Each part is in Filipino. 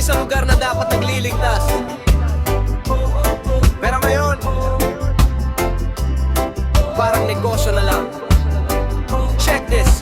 dati sa lugar na dapat nagliligtas. Pero ngayon, parang negosyo na lang. Check this.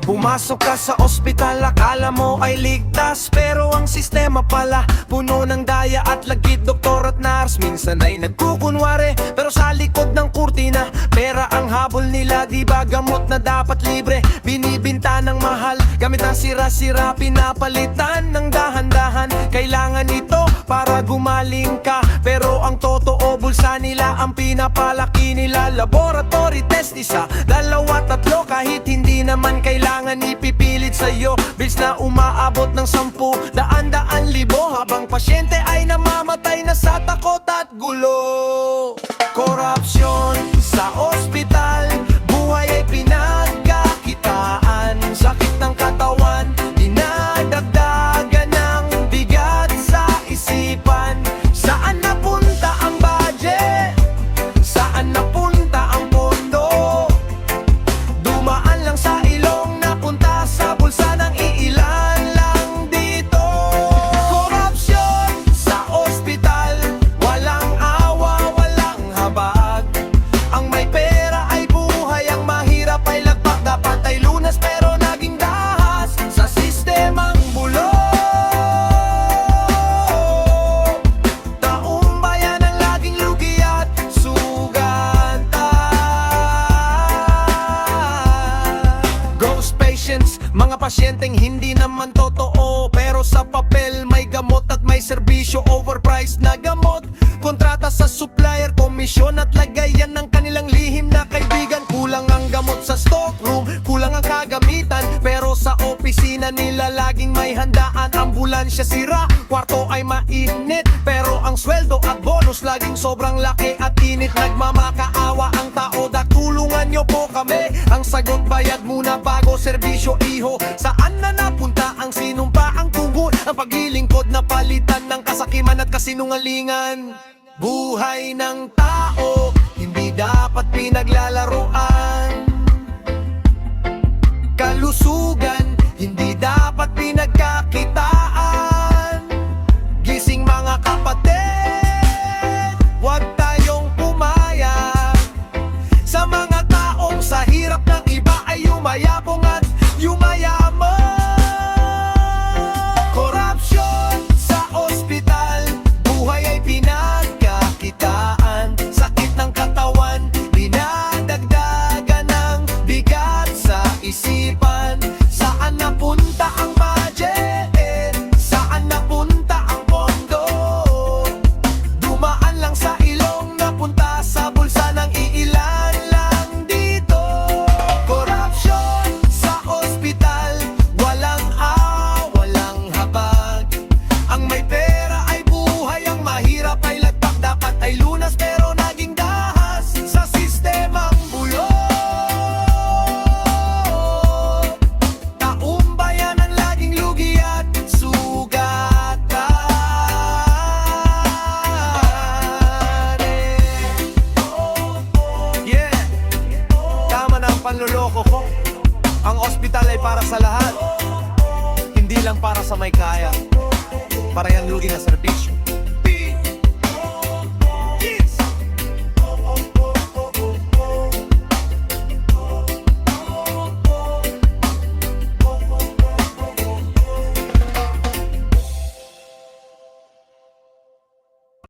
Pumasok ka sa ospital, akala mo ay ligtas, pero ang sistema pala puno ng daya at lagid. Doktor at nurse minsan ay nagkukunwari, pero sa likod ng kurtina pera ang habol nila. Di ba gamot na dapat libre, binibinta ng mahal. Gamit ang sira-sira, pinapalitan ng dahan-dahan. Kailangan ito para gumaling ka, pero ang totoo bulsa nila ang pinapalaki nila. Laboratory test, isa, dalawa, tatlo, kahit hindi naman kailangan ipipilit sa'yo. Bills na umaabot ng 10, daan-daan libo, habang pasyente ay namamatay na sa takot at gulo. Korupsyon sa ospital, buhay ay pinagkakitaan. Sakit ng katawan, dinadagdagan ng bigat sa isipan. Saan napunta ang budget? Saan napunta ang pondo? Dumaan lang sa ilong, napunta sa bulsa ng iilan lang dito. Korupsyon sa ospital, walang awa, walang habag. Ang may pera ay buhay, ang mahirap ay lagpak. Dapat ay lunas pero naging dahas sa sistemang bulok. Taong bayan ang laging lugi at sugatan. Ghost patients, mga pasyenteng hindi naman totoo, pero sa papel may gamot at may serbisyo. Overpriced na gamot, kontrata sa supplier, komisyon at lagayan ng kanilang lihim na kaibigan. Kulang ang gamot sa stockroom, kulang ang kagamitan, pero sa opisina nila laging may handaan. Ambulansya sira, kwarto ay mainit, pero ang sweldo at bonus laging sobrang laki at init. Nagmamakaawa ang tao, tulungan nyo po kami. Ang sagot, bayad muna bago serbisyo, iho. Saan na napunta ang sinumpa ang tungkol? Ang paglilingkod na palitan ng kasakiman at kasinungalingan. Buhay ng tao, hindi dapat pinaglalaruan. Kalusugan, hindi dapat pinagkakitaan. Gising mga kapatid, huwag tayong pumayag sa mga taong sa hirap ng iba ay yumayabong at yumayaman. Korupsyon sa ospital, buhay ay pinagkakitaan. Sakit ng katawan, dinadagdagan ng bigat sa isipan. Saan napunta ang budget? Saan napunta ang pondo? Dumaan lang sa ilong, napunta sa bulsa ng iilan lang dito. Korupsyon sa ospital, walang walang habag. Ang may pera ay buhay, ang mahirap ay lagpak. Dapat ay lunas pero naging dahas sa sistemang bulok. Taong bayan ang laging lugi at sugatan. Yeah, tama na ang panloloko ko. Ang ospital ay para sa lahat, hindi lang para sa may kaya. Para yan lugi na serbisyo.